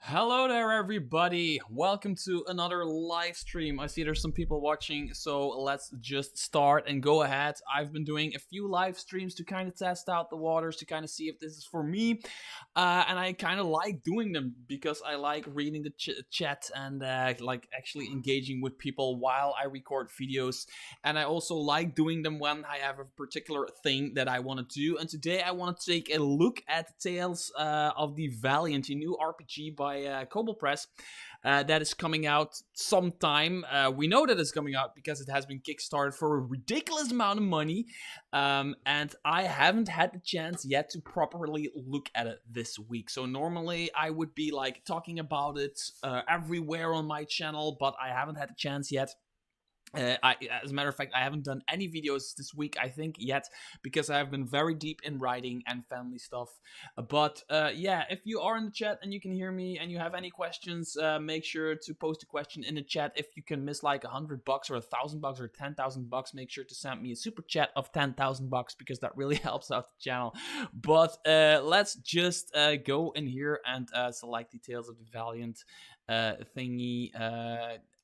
Hello there, everybody. Welcome to another live stream. I see there's some people watching, so let's just start and go ahead. I've been doing a few live streams to kind of test out the waters, to kind of see if this is for me. And I kind of like doing them because I like reading the chat and like actually engaging with people while I record videos. And I also like doing them when I have a particular thing that I want to do. And today I want to take a look at Tales of the Valiant, a new RPG by Kobold Press that is coming out sometime. We know that it's coming out because it has been kickstarted for a ridiculous amount of money, and I haven't had the chance yet to properly look at it this week. So normally I would be like talking about it everywhere on my channel, but I haven't had the chance yet. As a matter of fact, I haven't done any videos this week, I think, yet, because I have been very deep in writing and family stuff. But yeah, if you are in the chat and you can hear me and you have any questions, make sure to post a question in the chat. If you can miss like $100 or $1,000 or $10,000, make sure to send me a super chat of $10,000 because that really helps out the channel. But let's just go in here and select details of the Valiant thingy.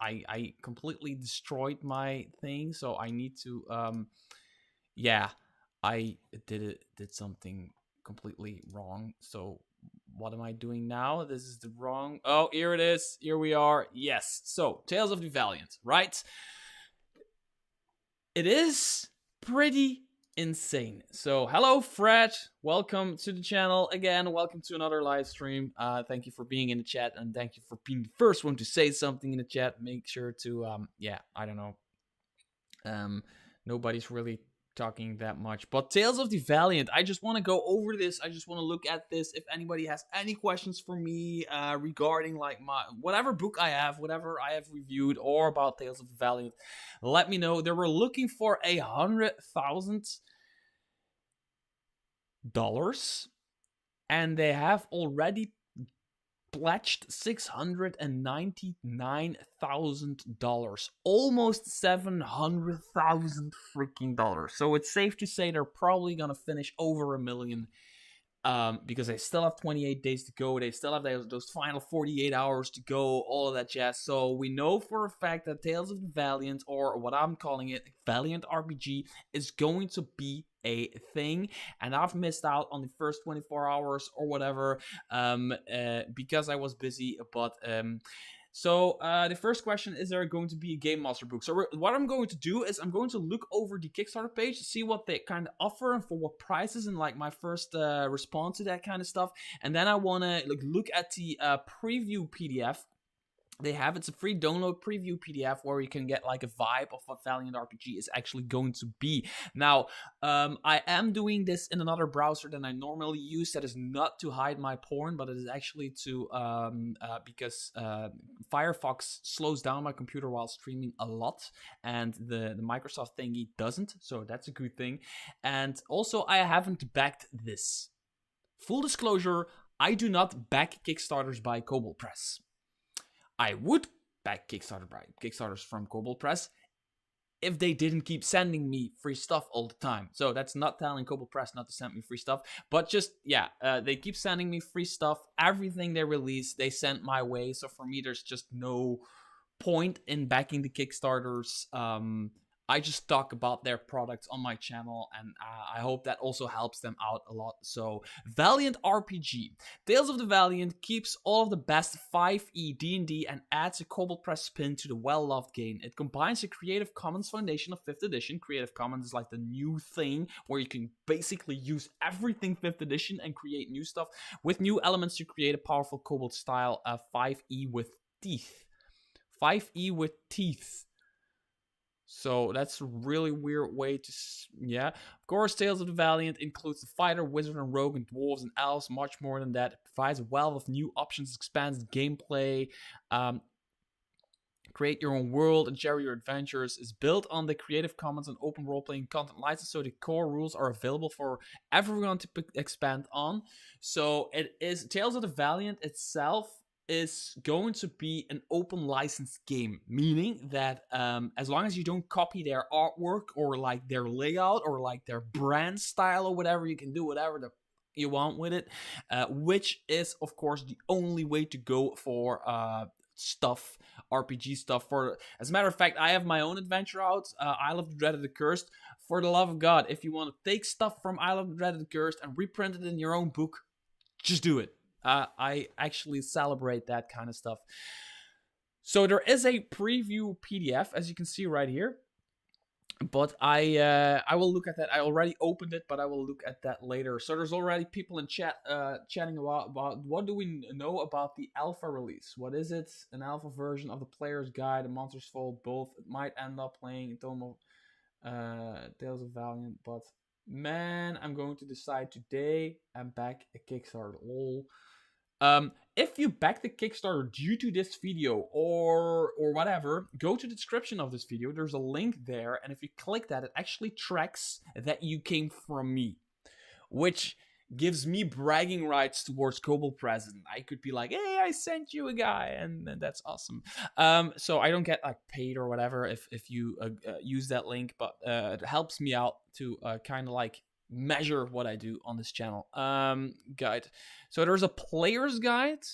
I completely destroyed my thing, so I need to yeah, I did something completely wrong. So what am I doing now? This is the wrong. Oh, here it is. Here we are. Yes. So Tales of the Valiant, right? It is pretty insane. So hello Fred, welcome to the channel again, welcome to another live stream. Thank you for being in the chat, and thank you for being the first one to say something in the chat. Make sure to yeah, I don't know, nobody's really talking that much, but Tales of the Valiant, I just want to go over this. I just want to look at this. If anybody has any questions for me regarding like my whatever book I have, whatever I have reviewed, or about Tales of the Valiant, let me know. They were looking for $100,000, and they have already pledged $699,000, almost $700,000 freaking dollars. So it's safe to say they're probably gonna finish over $1 million. Because they still have 28 days to go. They still have those final 48 hours to go, all of that jazz. So we know for a fact that Tales of the Valiant, or what I'm calling it, Valiant RPG, is going to be a thing. And I've missed out on the first 24 hours or whatever because I was busy. But so the first question, is there going to be a Game Master book? So what I'm going to do is I'm going to look over the Kickstarter page to see what they kind of offer and for what prices, and like my first response to that kind of stuff. And then I want to look at the preview PDF they have. It's a free download preview PDF where you can get like a vibe of what Valiant RPG is actually going to be. Now, I am doing this in another browser than I normally use. That is not to hide my porn, but it is actually to because Firefox slows down my computer while streaming a lot, and the Microsoft thingy doesn't. So that's a good thing. And also, I haven't backed this. Full disclosure, I do not back Kickstarters by Kobold Press. I would back Kickstarters from Kobold Press if they didn't keep sending me free stuff all the time. So that's not telling Kobold Press not to send me free stuff, but just, yeah, they keep sending me free stuff. Everything they release, they send my way. So for me, there's just no point in backing the Kickstarters. I just talk about their products on my channel, and I hope that also helps them out a lot. So, Valiant RPG. Tales of the Valiant keeps all of the best 5e D&D and adds a Kobold Press spin to the well-loved game. It combines the Creative Commons Foundation of 5th edition. Creative Commons is like the new thing where you can basically use everything 5th edition and create new stuff with new elements to create a powerful Kobold style 5e with teeth. 5e with teeth. So that's a really weird way to, yeah. Of course, Tales of the Valiant includes the fighter, wizard, and rogue, and dwarves and elves, much more than that. It provides a wealth of new options, expands gameplay, create your own world, and share your adventures. It's built on the Creative Commons and open role-playing content license, so the core rules are available for everyone to expand on. So it is, Tales of the Valiant itself is going to be an open license game, meaning that as long as you don't copy their artwork or like their layout or like their brand style or whatever, you can do whatever the you want with it, which is of course the only way to go for stuff, RPG stuff. For as a matter of fact, I have my own adventure out, Isle of the Dreaded the Cursed. For the love of God, if you want to take stuff from Isle of the Dreaded the Cursed and reprint it in your own book, just do it. I actually celebrate that kind of stuff. So there is a preview PDF, as you can see right here. But I will look at that. I already opened it, but I will look at that later. So there's already people in chat chatting about what do we know about the alpha release? What is it? An alpha version of the Player's Guide, a Monsters Fall, both. It might end up playing Tome of Tales of Valiant, but man, I'm going to decide today and back a Kickstarter. If you back the Kickstarter due to this video or whatever, go to the description of this video. There's a link there, and if you click that, it actually tracks that you came from me, which gives me bragging rights towards Kobold Press. I could be like, hey, I sent you a guy, and that's awesome. So I don't get like paid or whatever if you use that link, but it helps me out to kind of like measure what I do on this channel. Guide. So there's a player's guide.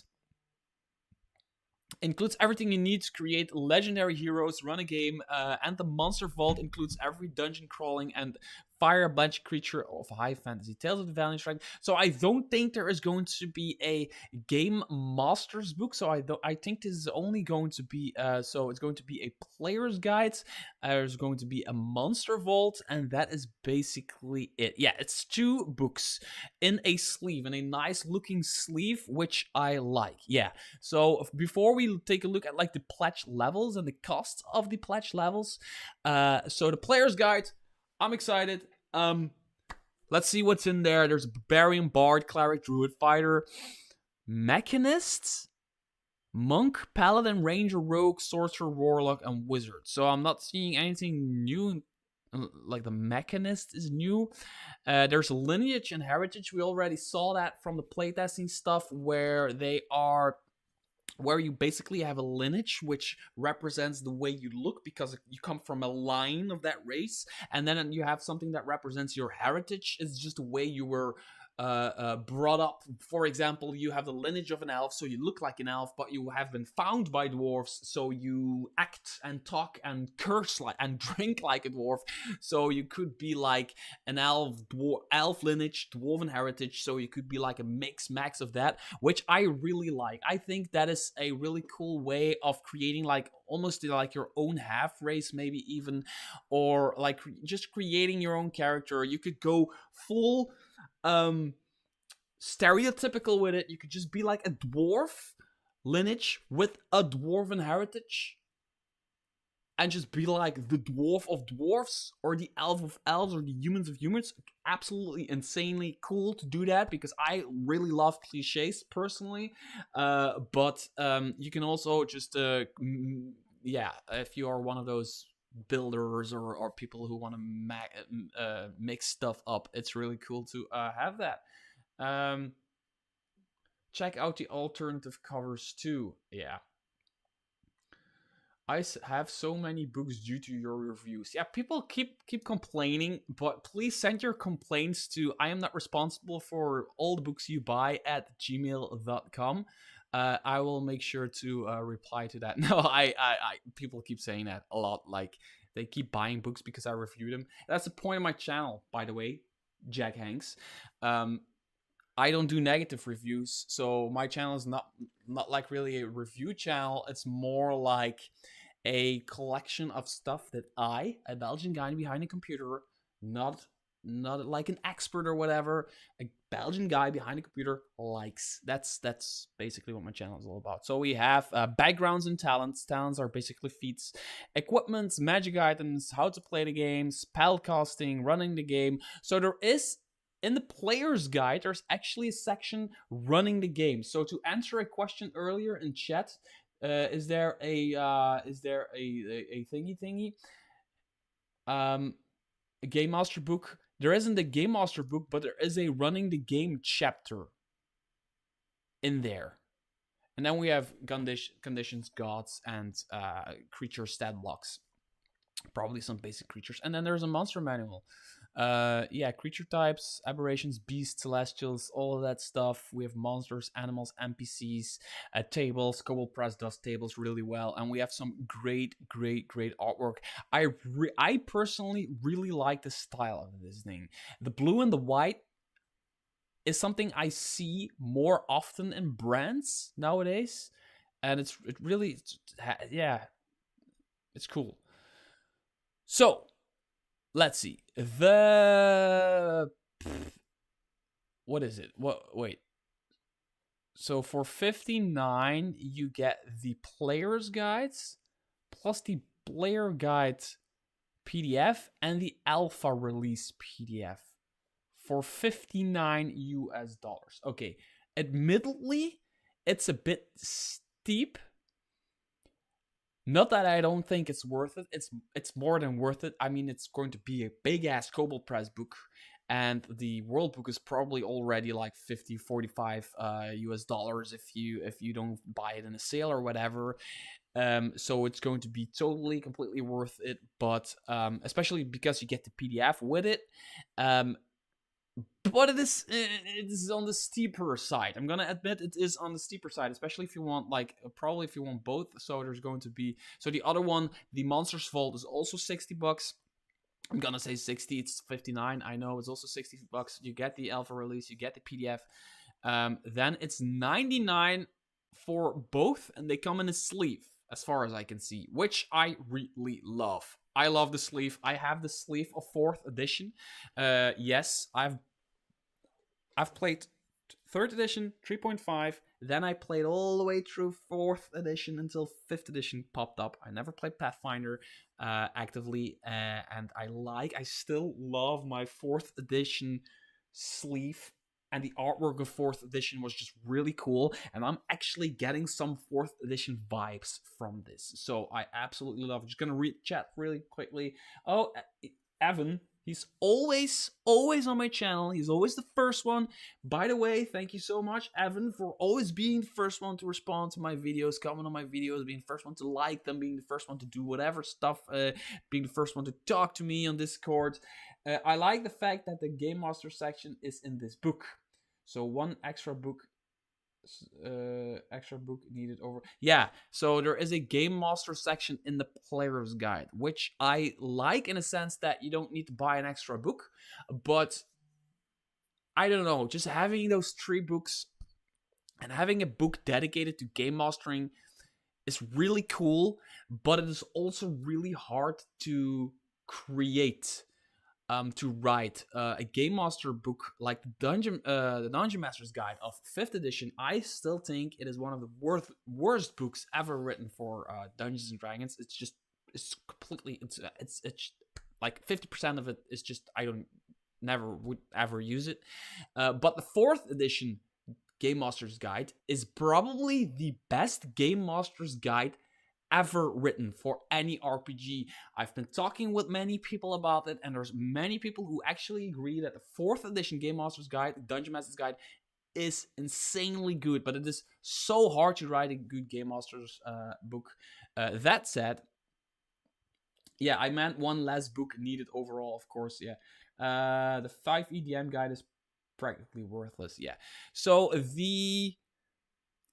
Includes everything you need to create legendary heroes, run a game, and the Monster Vault includes every dungeon crawling and fire bunch creature of high fantasy. Tales of the Valiant Strike. So I don't think there is going to be a game master's book. So I think this is only going to be so it's going to be a player's guide. There's going to be a Monster Vault, and that is basically it. Yeah, it's 2 books in a sleeve, in a nice looking sleeve, which I like. Yeah. So before we take a look at like the pledge levels and the cost of the pledge levels, so the player's guide, I'm excited. Let's see what's in there. There's a Barbarian, Bard, Cleric, Druid, Fighter, Mechanist, Monk, Paladin, Ranger, Rogue, Sorcerer, Warlock, and Wizard. So I'm not seeing anything new. Like the Mechanist is new. There's a Lineage and Heritage. We already saw that from the playtesting stuff where you basically have a lineage which represents the way you look because you come from a line of that race, and then you have something that represents your heritage. It's just the way you were brought up. For example, you have the lineage of an elf, so you look like an elf, but you have been found by dwarves, so you act and talk and curse like and drink like a dwarf. So you could be like an elf lineage, dwarven heritage, so you could be like a max of that, which I really like. I think that is a really cool way of creating like almost like your own half race, maybe even, or like just creating your own character. You could go full stereotypical with it. You could just be like a dwarf lineage with a dwarven heritage and just be like the dwarf of dwarfs or the elf of elves or the humans of humans. Absolutely insanely cool to do that because I really love cliches personally. But you can also just yeah, if you are one of those builders or people who want to mix stuff up, it's really cool to have that. Check out the alternative covers too. Yeah, I have so many books due to your reviews. Yeah, people keep complaining, but please send your complaints to I am not responsible for all the books you buy at gmail.com. I will make sure to reply to that. No, I people keep saying that a lot. Like they keep buying books because I review them. That's the point of my channel, by the way, Jack Hanks. I don't do negative reviews, so my channel is not like really a review channel. It's more like a collection of stuff that I, a Belgian guy behind a computer, not like an expert or whatever, a Belgian guy behind a computer likes. That's basically what my channel is all about. So we have backgrounds and talents. Talents are basically feats, equipments, magic items, how to play the game, spell casting, running the game. So there is, in the player's guide, there's actually a section running the game. So to answer a question earlier in chat, is there a thingy? A game master book. There isn't a game master book, but there is a running the game chapter in there. And then we have conditions, gods, and creature stat blocks. Probably some basic creatures. And then there's a monster manual. Yeah, creature types, aberrations, beasts, celestials, all of that stuff. We have monsters, animals, NPCs, tables. Kobold Press does tables really well, and we have some great artwork. I personally really like the style of this thing. The blue and the white is something I see more often in brands nowadays, and it's cool. So let's see. What is it? Wait. So for 59, you get the player's guides plus the player guide PDF and the alpha release PDF for $59. Okay, admittedly, it's a bit steep. Not that I don't think it's worth it. It's more than worth it. I mean, it's going to be a big ass Kobold Press book, and the World book is probably already like 50, 45 US dollars if you don't buy it in a sale or whatever. So it's going to be totally, completely worth it. But especially because you get the PDF with it. But it is on the steeper side. I'm gonna admit it is on the steeper side, especially if you want probably if you want both. So there's going to be the other one, the Monsters Vault, is also $60. I'm gonna say 60. It's 59. I know it's also $60. You get the alpha release, you get the PDF. Then it's 99 for both, and they come in a sleeve, as far as I can see, which I really love. I love the sleeve. I have the sleeve of 4th edition. Yes, I've played 3rd edition, 3.5. Then I played all the way through 4th edition until 5th edition popped up. I never played Pathfinder actively, and I still love my 4th edition sleeve. And the artwork of 4th edition was just really cool. And I'm actually getting some 4th edition vibes from this. So I absolutely love it. Just going to read chat really quickly. Oh, Evan, he's always on my channel. He's always the first one. By the way, thank you so much, Evan, for always being the first one to respond to my videos, comment on my videos, being the first one to like them, being the first one to do whatever stuff, being the first one to talk to me on Discord. I like the fact that the Game Master section is in this book. So one extra book needed over. Yeah, so there is a Game Master section in the player's guide, which I like in a sense that you don't need to buy an extra book. But I don't know, just having those 3 books and having a book dedicated to game mastering is really cool, but it is also really hard to create. To write a Game Master book like the Dungeon Master's Guide of 5th edition. I still think it is one of the worst books ever written for Dungeons and Dragons. It's completely it's like 50% of it is just I never would ever use it. But the 4th edition Game Master's Guide is probably the best Game Master's Guide ever written for any RPG. I've been talking with many people about it, and there's many people who actually agree that the 4th edition Game Master's Guide, Dungeon Master's Guide, is insanely good, but it is so hard to write a good Game Master's book. That said, yeah, I meant one less book needed overall, of course, yeah. The 5 EDM guide is practically worthless, yeah. So the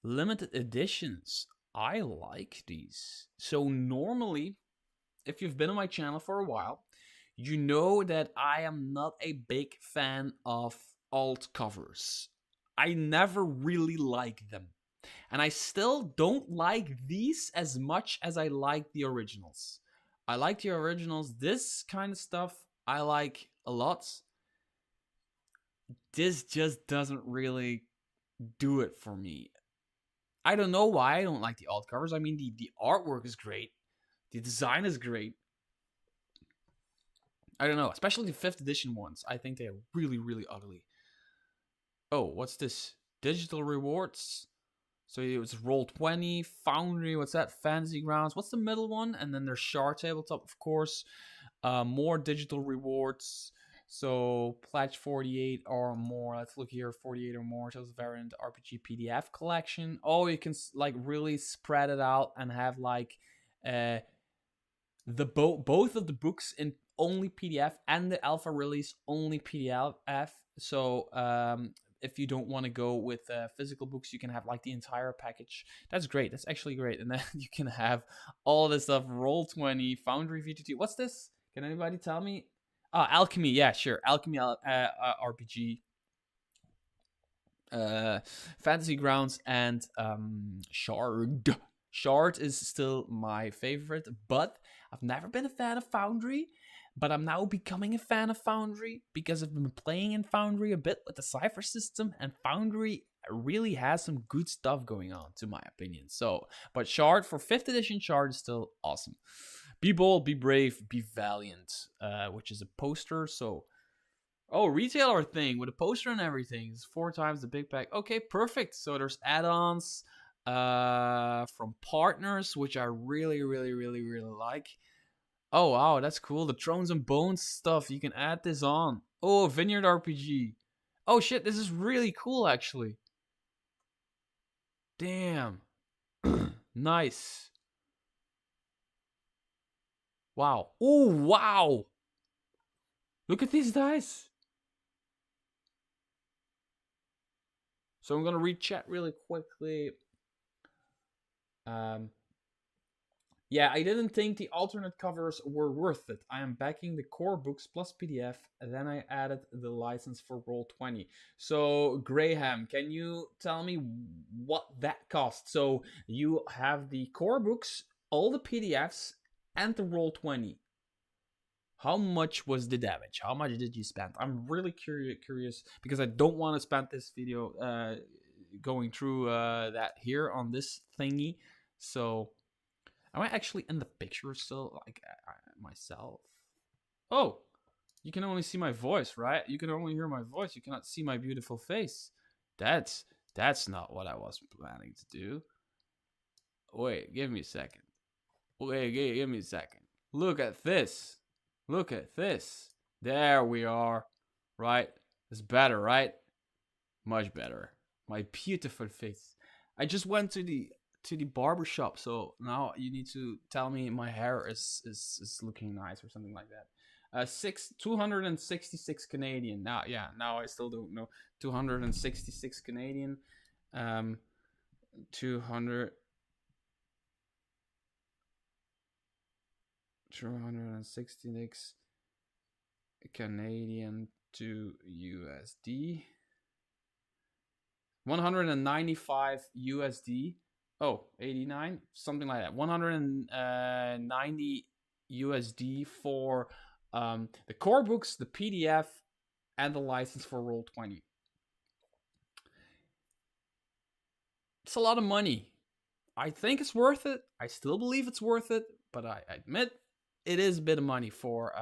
limited editions, I like these. So normally, if you've been on my channel for a while, you know that I am not a big fan of alt covers. I never really like them. And I still don't like these as much as I like the originals. I like the originals. This kind of stuff I like a lot. This just doesn't really do it for me. I don't know why I don't like the alt covers. I mean, the artwork is great. The design is great. I don't know, especially the 5th edition ones. I think they are really, really ugly. Oh, what's this? Digital rewards. So it's Roll20, Foundry, what's that? Fantasy Grounds. What's the middle one? And then there's Shard Tabletop, of course. More digital rewards. So pledge 48 or more. Let's look here, 48 or more. So it's Variant RPG PDF collection. Oh, you can like really spread it out and have like both of the books in only PDF and the alpha release only PDF. So if you don't want to go with physical books, you can have like the entire package. That's great. That's actually great. And then you can have all this stuff. Roll20, Foundry VTT. What's this? Can anybody tell me? Alchemy. Yeah, sure. Alchemy RPG. Fantasy Grounds and Shard. Shard is still my favorite, but I've never been a fan of Foundry. But I'm now becoming a fan of Foundry because I've been playing in Foundry a bit with the Cypher system, and Foundry really has some good stuff going on, to my opinion. So, but Shard, for 5th edition Shard, is still awesome. Be bold, be brave, be valiant, which is a poster. So, oh, retailer thing with a poster and everything. It's 4 times the big pack. Okay, perfect. So there's add-ons from partners, which I really like. Oh, wow, that's cool. The Thrones and Bones stuff. You can add this on. Oh, Vineyard RPG. Oh, shit, this is really cool, actually. Damn. Nice. Wow. Oh, wow. Look at these dice. So I'm going to read chat really quickly. Yeah, I didn't think the alternate covers were worth it. I am backing the core books plus PDF, and then I added the license for Roll20. So, Graham, can you tell me what that cost? So, you have the core books, all the PDFs, and the Roll20. How much was the damage? How much did you spend? I'm really curious because I don't want to spend this video going through that here on this thingy. So... am I actually in the picture still, like, myself? Oh, you can only see my voice, right? You can only hear my voice. You cannot see my beautiful face. That's not what I was planning to do. Wait, give me a second. Wait, give me a second. Look at this. Look at this. There we are. Right? It's better, right? Much better. My beautiful face. I just went to the barber shop, so now you need to tell me my hair is looking nice or something like that. 266 Canadian. Now I still don't know. 266 Canadian. 266 Canadian to USD. 195 USD. Oh, 89, something like that. 190 USD for the core books, the PDF, and the license for Roll20. It's a lot of money. I think it's worth it. I still believe it's worth it, but I admit it is a bit of money for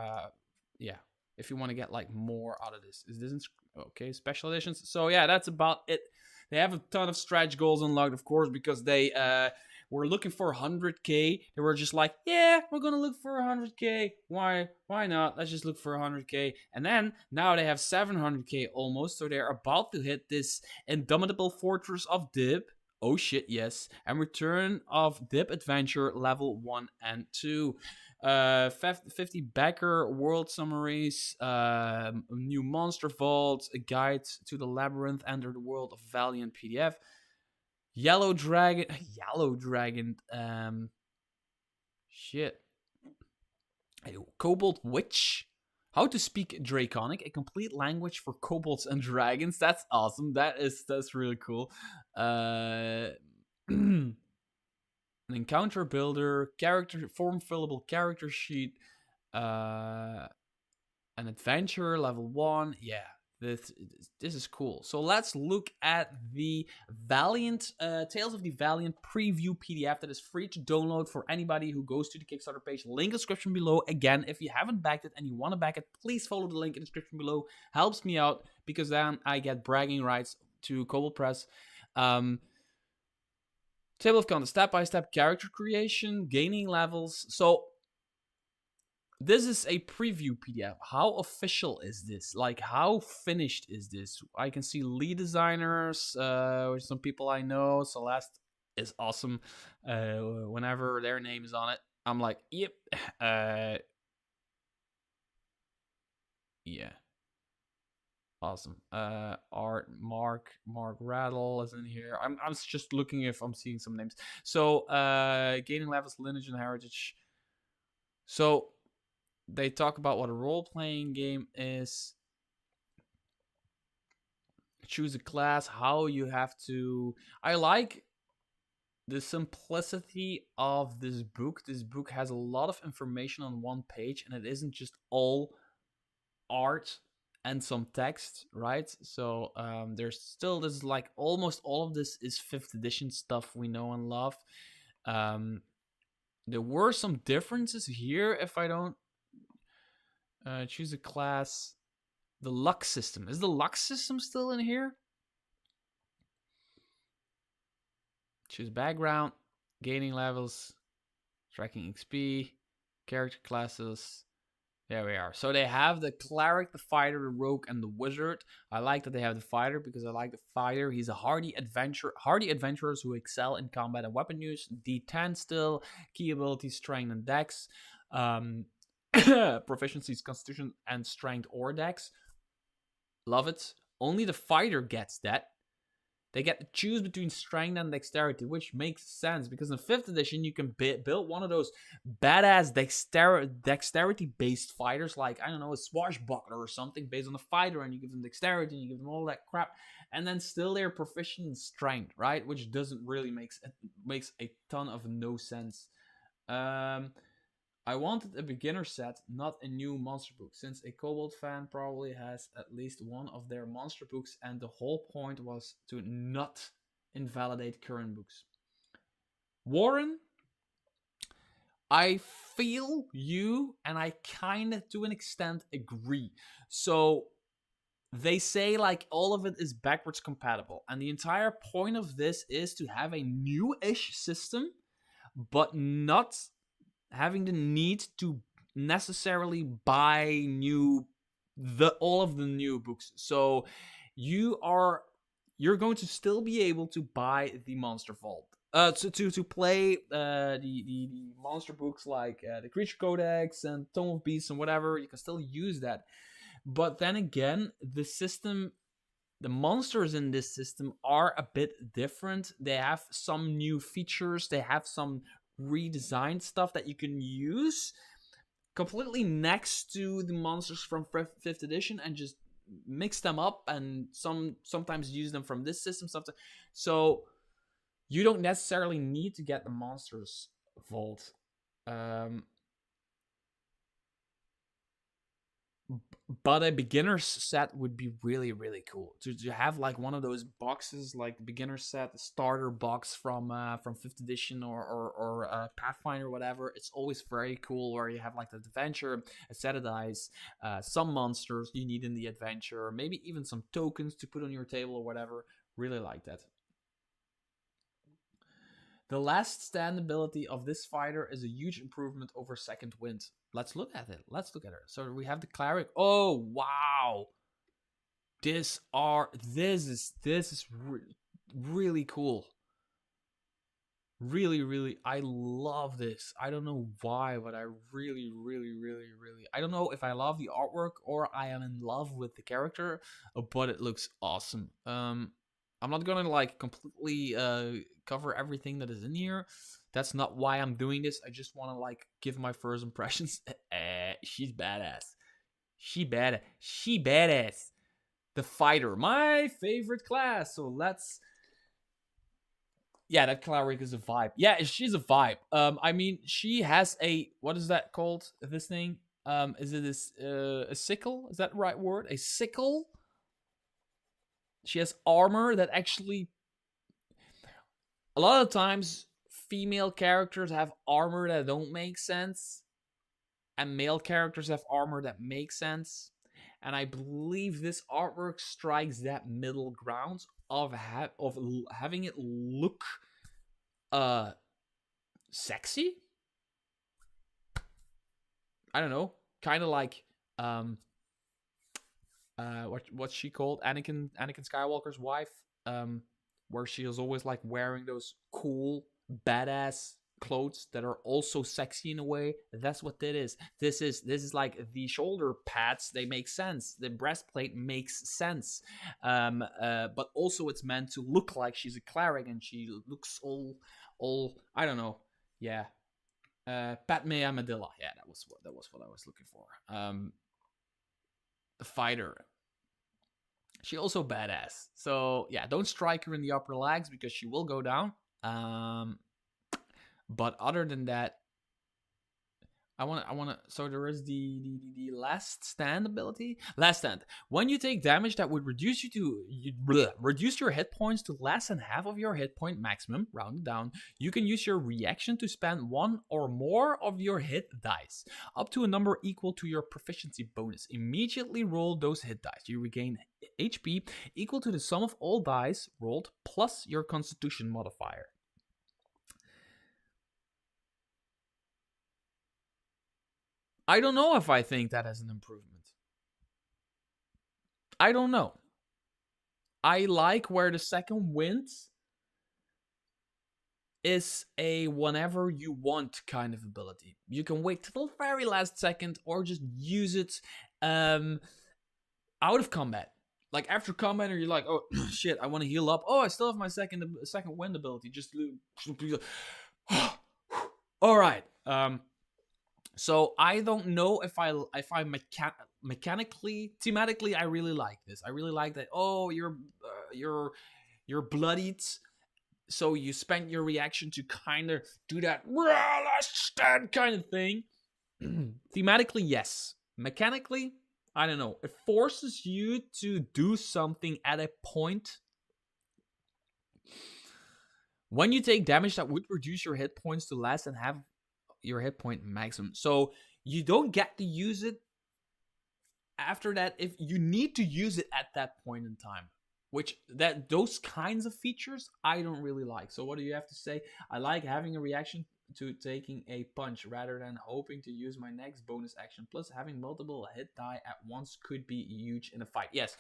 yeah, if you want to get like more out of this. Is this okay? Special editions. So yeah, that's about it. They have a ton of stretch goals unlocked, of course, because they were looking for 100k. They were just like, yeah, we're gonna look for 100k. Why not? Let's just look for 100k. And then now they have 700k almost, so they're about to hit this Indomitable Fortress of Dib. Oh shit, yes. And Return of Dib Adventure level 1 and 2. 50 backer world summaries, new monster vault, a guide to the labyrinth, enter the world of Valiant PDF, Yellow Dragon, shit, Kobold Witch, how to speak Draconic, a complete language for kobolds and dragons. That's awesome. That's really cool. An encounter builder, character form fillable character sheet, an adventure level 1. Yeah, this is cool. So let's look at the Valiant Tales of the Valiant preview PDF that is free to download for anybody who goes to the Kickstarter page. Link in the description below. Again, if you haven't backed it and you want to back it, please follow the link in the description below. Helps me out because then I get bragging rights to Kobold Press. Table of contents, step-by-step character creation, gaining levels. So this is a preview PDF. How official is this? Like, how finished is this? I can see lead designers, which some people I know. Celeste is awesome. Whenever their name is on it, I'm like, yep. Yeah. Awesome. Art Mark Rattle is in here. I'm just looking if I'm seeing some names. So gaining levels, lineage and heritage. So they talk about what a role-playing game is. Choose a class, how you have to. I like the simplicity of this book. This book has a lot of information on one page, and it isn't just all art and some text, right? So there's still this, like, almost all of this is 5th edition stuff we know and love. There were some differences here. If I don't choose a class, the luck system, is the luck system still in here? Choose background, gaining levels, tracking XP, character classes. There we are. So they have the cleric, the fighter, the rogue, and the wizard. I like that they have the fighter because I like the fighter. He's a hardy adventurers who excel in combat and weapon use. D10 still, key abilities, strength and dex. Proficiencies, constitution and strength or dex. Love it. Only the fighter gets that. They get to choose between strength and dexterity, which makes sense because in 5th edition you can build one of those badass dexterity-based fighters, like, I don't know, a swashbuckler or something based on the fighter, and you give them dexterity and you give them all that crap, and then still they're proficient in strength, right? Which doesn't really makes a ton of no sense. I wanted a beginner set, not a new monster book, since a Kobold fan probably has at least one of their monster books, and the whole point was to not invalidate current books. Warren, I feel you, and I kind of, to an extent, agree. So they say, like, all of it is backwards compatible, and the entire point of this is to have a new-ish system, but not having the need to necessarily buy all of the new books. So you're going to still be able to buy the Monster Vault. To play the monster books like the Creature Codex and Tome of Beasts and whatever. You can still use that. But then again, the monsters in this system are a bit different. They have some new features. They have some redesigned stuff that you can use completely next to the monsters from 5th edition and just mix them up and sometimes use them from this system. So you don't necessarily need to get the Monsters Vault. But a beginner's set would be really, really cool to have, like, one of those boxes, like the beginner set, the starter box from 5th edition or Pathfinder or whatever. It's always very cool where you have, like, the adventure, a set of dice, some monsters you need in the adventure, maybe even some tokens to put on your table or whatever. Really like that. The last stand ability of this fighter is a huge improvement over Second Wind. Let's look at it. So we have the cleric. Oh, wow. This is really cool. Really, I love this. I don't know why, but I really, I don't know if I love the artwork or I am in love with the character, but it looks awesome. I'm not gonna, like, completely cover everything that is in here. That's not why I'm doing this. I just want to, like, give my first impressions. She's badass. She badass. The fighter, my favorite class. So let's. Yeah, that cleric is a vibe. Yeah, she's a vibe. I mean, she has a, what is that called? This thing. Is it a sickle? Is that the right word? A sickle. She has armor that actually. A lot of times, female characters have armor that don't make sense, and male characters have armor that makes sense. And I believe this artwork strikes that middle ground of having it look sexy. I don't know, kind of like what's she called? Anakin Skywalker's wife, where she is always, like, wearing those cool badass clothes that are also sexy in a way. That's what that is. This is like the shoulder pads. They make sense. The breastplate makes sense. But also it's meant to look like she's a cleric, and she looks all I don't know. Yeah. Padme Amidala. Yeah, that was what I was looking for. The fighter. She also badass. So yeah, don't strike her in the upper legs because she will go down. But other than that, I wanna. So there is the last stand ability. Last stand. When you take damage that would reduce reduce your hit points to less than half of your hit point maximum, rounded down, you can use your reaction to spend one or more of your hit dice, up to a number equal to your proficiency bonus. Immediately roll those hit dice. You regain HP equal to the sum of all dice rolled plus your Constitution modifier. I don't know if I think that is an improvement. I don't know. I like where the second wind is a whenever you want kind of ability. You can wait till the very last second or just use it out of combat. Like after combat, or you're like, oh shit, I want to heal up. Oh, I still have my second wind ability. Just all right. So I don't know if I mechanically, thematically, I really like this. I really like that. Oh, you're bloodied, so you spent your reaction to kind of do that last stand kind of thing. Thematically, yes. Mechanically, I don't know. It forces you to do something at a point when you take damage that would reduce your hit points to less than half your hit point maximum. So you don't get to use it after that if you need to use it at that point in time. Which those kinds of features I don't really like. So what do you have to say? I like having a reaction to taking a punch rather than hoping to use my next bonus action. Plus having multiple hit die at once could be huge in a fight. Yes.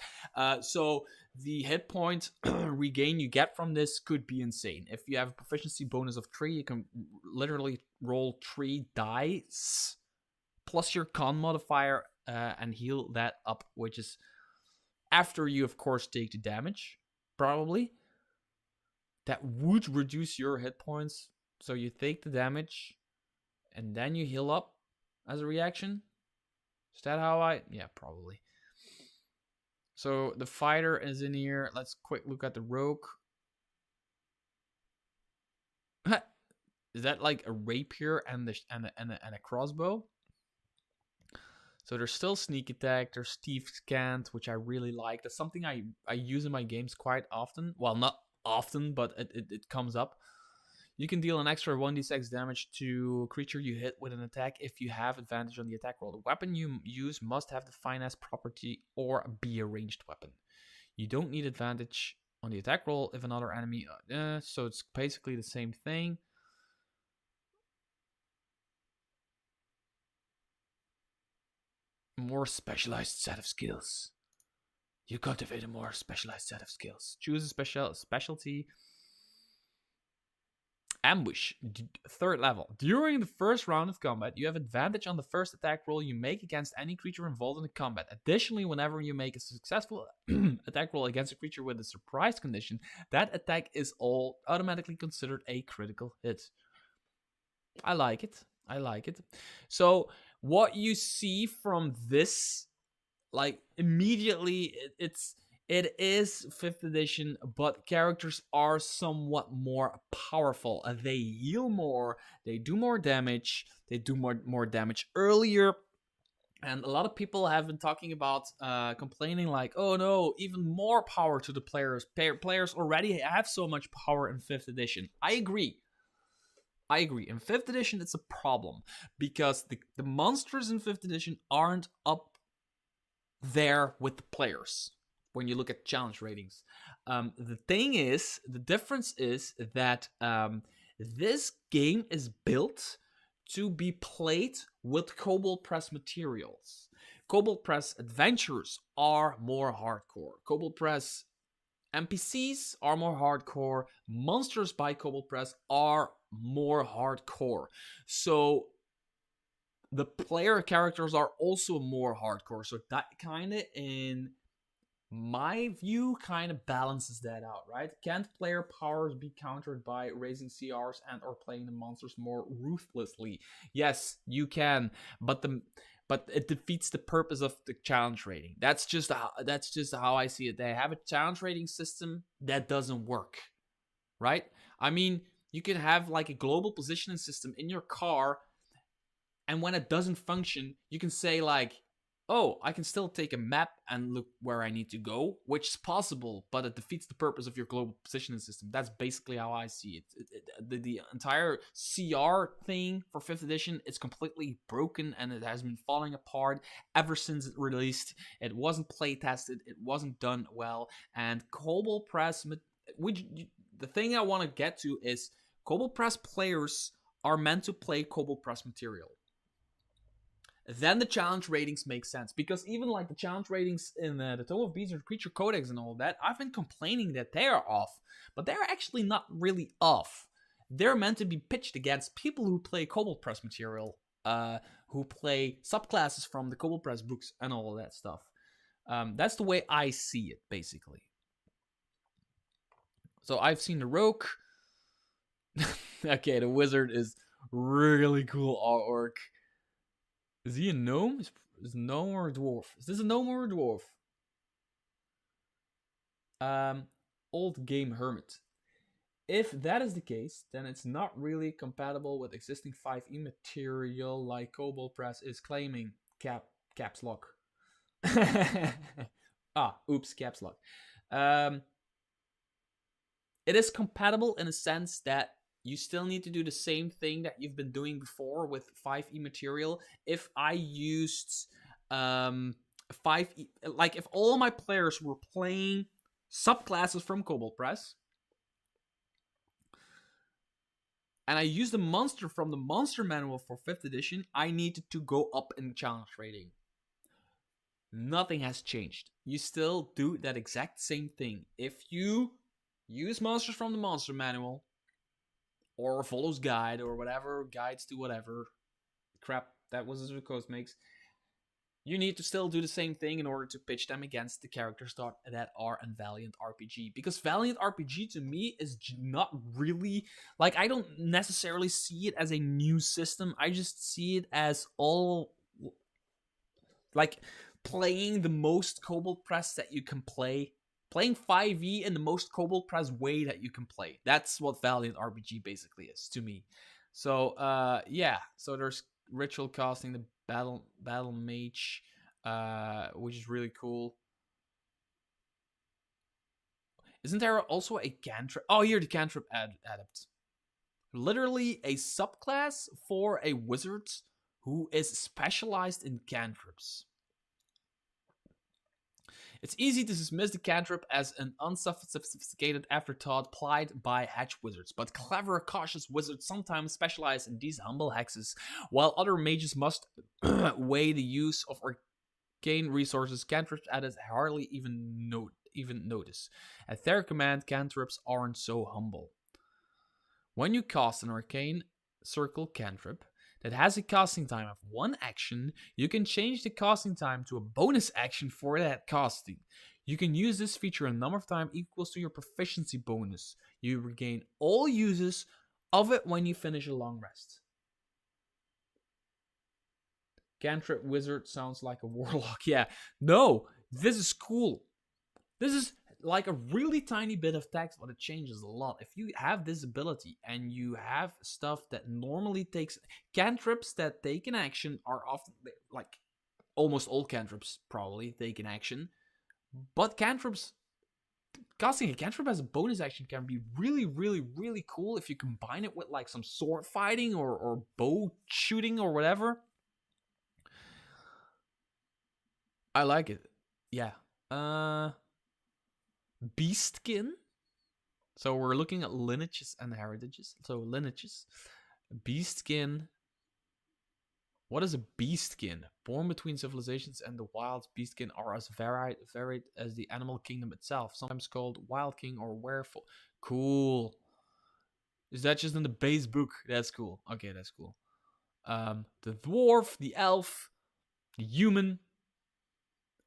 So the hit point regain you get from this could be insane. If you have a proficiency bonus of 3, you can literally roll 3 dice plus your con modifier and heal that up, which is after you of course take the damage, probably. That would reduce your hit points. So you take the damage, and then you heal up as a reaction. Is that how yeah, probably. So the fighter is in here. Let's quick look at the rogue. Is that like a rapier and a crossbow? So there's still sneak attack. There's thief scant, which I really like. That's something I use in my games quite often. Well, not often, but it comes up. You can deal an extra 1d6 damage to a creature you hit with an attack if you have advantage on the attack roll. The weapon you use must have the finesse property or be a ranged weapon. You don't need advantage on the attack roll if another enemy... so it's basically the same thing. More specialized set of skills. You cultivate a more specialized set of skills. Choose a specialty... Ambush, 3rd level. During the first round of combat, you have advantage on the first attack roll you make against any creature involved in the combat. Additionally, whenever you make a successful attack roll against a creature with a surprise condition, that attack is all automatically considered a critical hit. I like it. I like it. So what you see from this, like immediately, it is 5th edition, but characters are somewhat more powerful. They heal more, they do more damage, they do more damage earlier. And a lot of people have been talking about complaining like, oh no, even more power to the players. Players already have so much power in 5th edition. I agree. In 5th edition, it's a problem because the monsters in 5th edition aren't up there with the players. When you look at challenge ratings, the difference is that this game is built to be played with Kobold Press materials. Kobold Press adventures are more hardcore. Kobold Press NPCs are more hardcore. Monsters by Kobold Press are more hardcore. So the player characters are also more hardcore. So that kind of, in my view, kind of balances that out, right? Can't player powers be countered by raising CRs and or playing the monsters more ruthlessly? Yes, you can, but it defeats the purpose of the challenge rating. That's just how I see it. They have a challenge rating system that doesn't work, right? I mean, you can have like a global positioning system in your car, and when it doesn't function, you can say like, oh, I can still take a map and look where I need to go, which is possible, but it defeats the purpose of your global positioning system. That's basically how I see it. The entire CR thing for 5th edition is completely broken, and it has been falling apart ever since it released. It wasn't play tested, it wasn't done well, and Kobold Press, the thing I want to get to is Kobold Press players are meant to play Kobold Press material. Then the challenge ratings make sense, because even like the challenge ratings in the Tome of Beasts and Creature Codex and all that, I've been complaining that they are off, but they're actually not really off. They're meant to be pitched against people who play Kobold Press material, who play subclasses from the Kobold Press books and all of that stuff. That's the way I see it, basically. So I've seen the Rogue. Okay, the Wizard is really cool artwork. Is he a gnome? Is gnome or a dwarf? Is this a gnome or a dwarf? Old Game Hermit. If that is the case, then it's not really compatible with existing 5e material like Kobold Press is claiming. Caps lock. Oops, caps lock. It is compatible in a sense that you still need to do the same thing that you've been doing before with 5e material. If I used 5e, like if all my players were playing subclasses from Kobold Press, and I used a monster from the monster manual for 5th edition, I needed to go up in challenge rating. Nothing has changed. You still do that exact same thing. If you use monsters from the monster manual, or Follows Guide, or whatever, guides to whatever crap that Wizards of the Coast makes, you need to still do the same thing in order to pitch them against the characters that are in Valiant RPG. Because Valiant RPG, to me, is not really, like, I don't necessarily see it as a new system. I just see it as all, like, playing the most Kobold Press that you can play. Playing 5e in the most Kobold Press way that you can play. That's what Valiant RPG basically is to me. So, yeah. So there's ritual casting, the battle mage, which is really cool. Isn't there also a cantrip? Oh, here the cantrip adept. Literally a subclass for a wizard who is specialized in cantrips. It's easy to dismiss the cantrip as an unsophisticated afterthought plied by hedge wizards, but clever, cautious wizards sometimes specialize in these humble hexes, while other mages must weigh the use of arcane resources. Cantrips added hardly even notice. At their command, cantrips aren't so humble. When you cast an arcane circle cantrip that has a casting time of 1 action, you can change the casting time to a bonus action for that casting. You can use this feature a number of times equals to your proficiency bonus. You regain all uses of it when you finish a long rest. Cantrip wizard sounds like a warlock. Yeah, no, this is cool. This is like a really tiny bit of text, but it changes a lot. If you have this ability and you have stuff that normally takes cantrips that take an action are often, like, almost all cantrips probably take an action, but cantrips, casting a cantrip as a bonus action can be really, really, really cool if you combine it with like some sword fighting or bow shooting or whatever. I like it. Yeah. Beastskin. So we're looking at lineages and heritages. So lineages. Beastskin. What is a beastkin? Born between civilizations and the wilds, beastkin are as varied as the animal kingdom itself, sometimes called wild king or werewolf. Cool. Is that just in the base book? That's cool. Okay, that's cool. The dwarf, the elf, the human.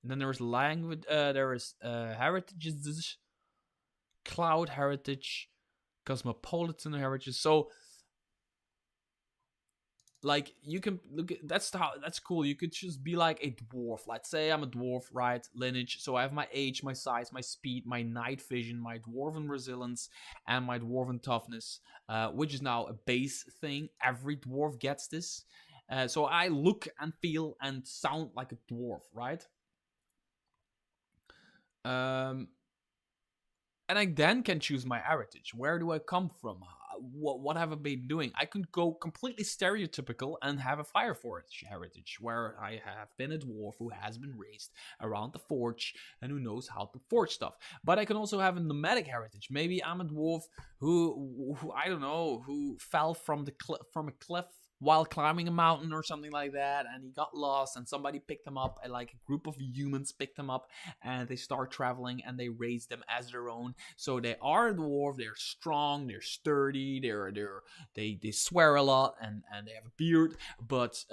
And then there's language. There is heritages, cloud heritage, cosmopolitan heritage. So, like, you can look at that's cool. You could just be like a dwarf. Let's say I'm a dwarf, right? Lineage. So I have my age, my size, my speed, my night vision, my dwarven resilience, and my dwarven toughness, which is now a base thing. Every dwarf gets this. So I look and feel and sound like a dwarf, right? And I then can choose my heritage. Where do I come from? What have I been doing? I can go completely stereotypical and have a fire forge heritage, where I have been a dwarf who has been raised around the forge and who knows how to forge stuff. But I can also have a nomadic heritage. Maybe I'm a dwarf who I don't know, who fell from a cliff while climbing a mountain or something like that, and he got lost, and somebody picked him up, and like a group of humans picked him up, and they start traveling, and they raise them as their own. So they are a dwarf. They're strong. They're sturdy. They swear a lot, and they have a beard, but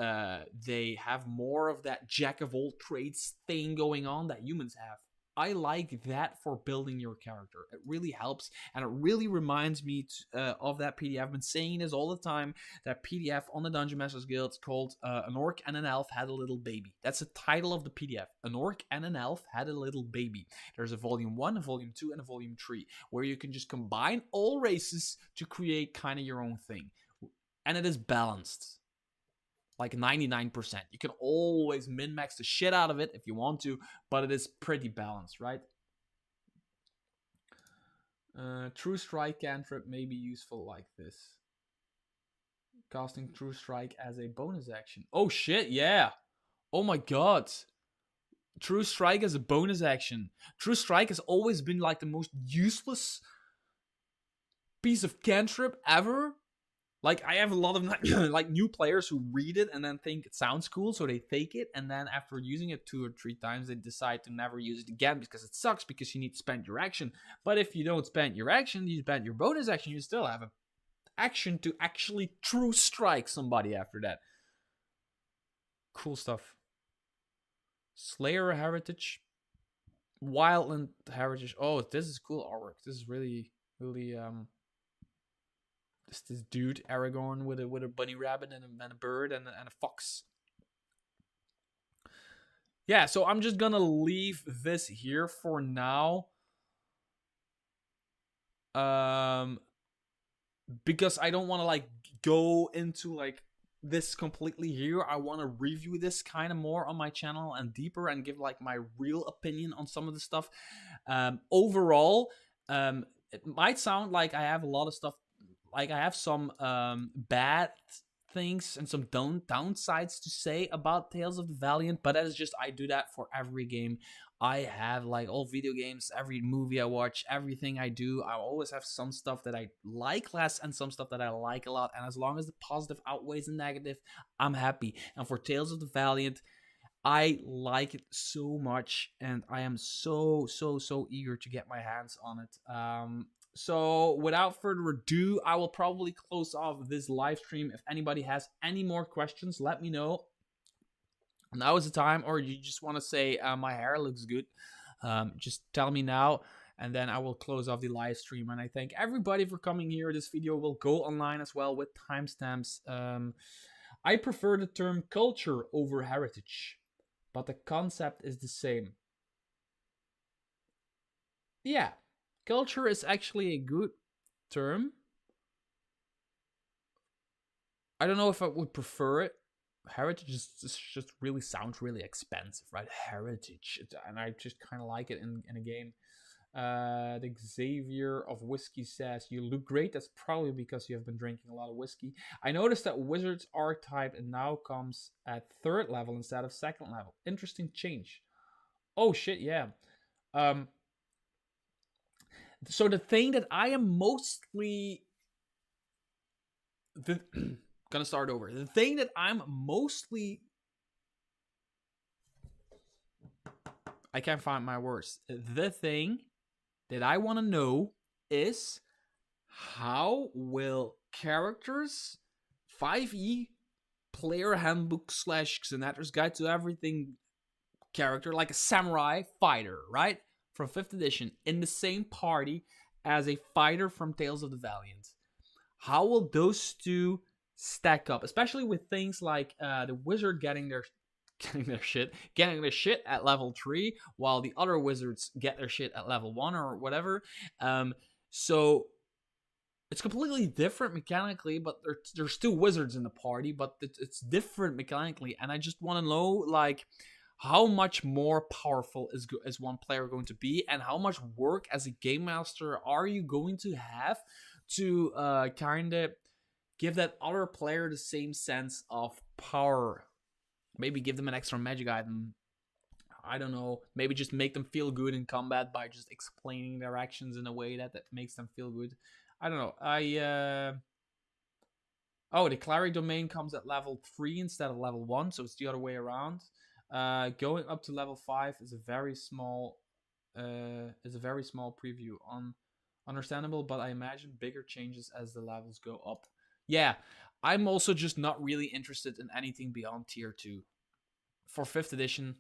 they have more of that jack of all trades thing going on that humans have. I like that for building your character. It really helps, and it really reminds me of that PDF. I've been saying this all the time. That PDF on the Dungeon Masters Guild called An Orc and an Elf Had a Little Baby. That's the title of the PDF. An Orc and an Elf Had a Little Baby. There's a volume 1, a volume 2, and a volume 3, where you can just combine all races to create kind of your own thing. And it is balanced. Like 99%. You can always min-max the shit out of it if you want to, but it is pretty balanced, right? True Strike cantrip may be useful like this. Casting True Strike as a bonus action. Oh shit, yeah. Oh my god. True Strike as a bonus action. True Strike has always been like the most useless piece of cantrip ever. Like, I have a lot of like new players who read it and then think it sounds cool, so they take it, and then after using it 2 or 3 times, they decide to never use it again because it sucks, because you need to spend your action. But if you don't spend your action, you spend your bonus action, you still have an action to actually true strike somebody after that. Cool stuff. Slayer heritage. Wildland heritage. Oh, this is cool artwork. This is really, really, this dude Aragorn with a bunny rabbit and a bird and a fox. Yeah, so I'm just gonna leave this here for now, because I don't want to like go into like this completely here. I want to review this kind of more on my channel and deeper, and give like my real opinion on some of the stuff. Overall, it might sound like I have a lot of stuff. Like, I have some bad things and some downsides to say about Tales of the Valiant, but that is just, I do that for every game I have. Like, all video games, every movie I watch, everything I do, I always have some stuff that I like less and some stuff that I like a lot, and as long as the positive outweighs the negative, I'm happy. And for Tales of the Valiant, I like it so much, and I am so eager to get my hands on it. So without further ado, I will probably close off this live stream. If anybody has any more questions, let me know. Now is the time, or you just want to say, my hair looks good, just tell me now, and then I will close off the live stream. And I thank everybody for coming here. This video will go online as well with timestamps. I prefer the term culture over heritage, but the concept is the same. Yeah. Culture is actually a good term. I don't know if I would prefer it. Heritage just really sounds really expensive, right? Heritage. And I just kind of like it in a game. The Xavier of Whiskey says, you look great. That's probably because you have been drinking a lot of whiskey. I noticed that Wizard's archetype now comes at 3rd level instead of 2nd level. Interesting change. Oh, shit, yeah. So the thing that I am mostly... Gonna start over. The thing that I'm mostly... I can't find my words. The thing that I want to know is, how will characters 5e player handbook / Xanathar's Guide to Everything character, like a samurai fighter, right? From 5th edition, in the same party as a fighter from Tales of the Valiant. How will those two stack up? Especially with things like the wizard getting their shit at level 3, while the other wizards get their shit at level 1 or whatever. So it's completely different mechanically, but there's still wizards in the party, but it's different mechanically, and I just want to know, like, how much more powerful is one player going to be, and how much work as a game master are you going to have to kind of give that other player the same sense of power. Maybe give them an extra magic item. I don't know. Maybe just make them feel good in combat by just explaining their actions in a way that makes them feel good. I don't know. Oh, the cleric domain comes at level 3 instead of level 1, so it's the other way around. Going up to level 5 is a very small preview. Understandable, but I imagine bigger changes as the levels go up. Yeah, I'm also just not really interested in anything beyond tier 2. For 5th edition,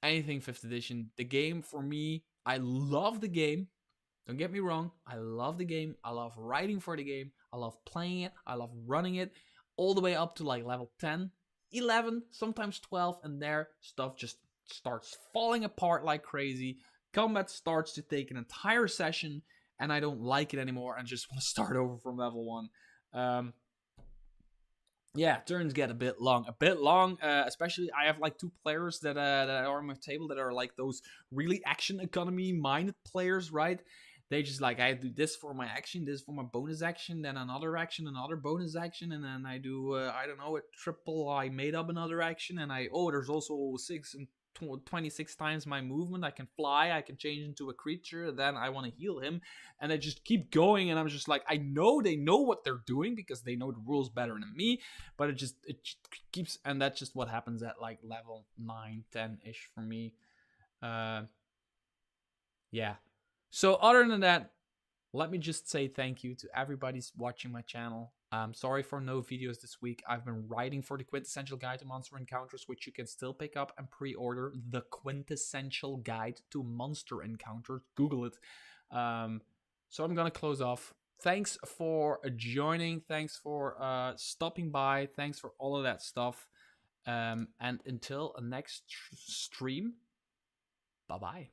anything 5th edition. The game, for me, I love the game. Don't get me wrong, I love the game. I love writing for the game. I love playing it. I love running it. All the way up to like level 10, 11, sometimes 12, and there stuff just starts falling apart like crazy. Combat starts to take an entire session, and I don't like it anymore and just want to start over from level 1. Yeah, turns get a bit long. Especially I have like 2 players that are on my table that are like those really action economy minded players, right? They just like, I do this for my action, this for my bonus action, then another action, another bonus action, and then I do I don't know, a triple. I made up another action, and there's also 26 times my movement. I can fly, I can change into a creature, then I want to heal him, and I just keep going, and I'm just like, I know they know what they're doing because they know the rules better than me, but it just keeps, and that's just what happens at like level 9, 10-ish for me. Yeah. So other than that, let me just say thank you to everybody watching my channel. I'm sorry for no videos this week. I've been writing for the Quintessential Guide to Monster Encounters, which you can still pick up and pre-order. The Quintessential Guide to Monster Encounters. Google it. So I'm gonna close off. Thanks for joining. Thanks for stopping by. Thanks for all of that stuff. And until next stream, bye-bye.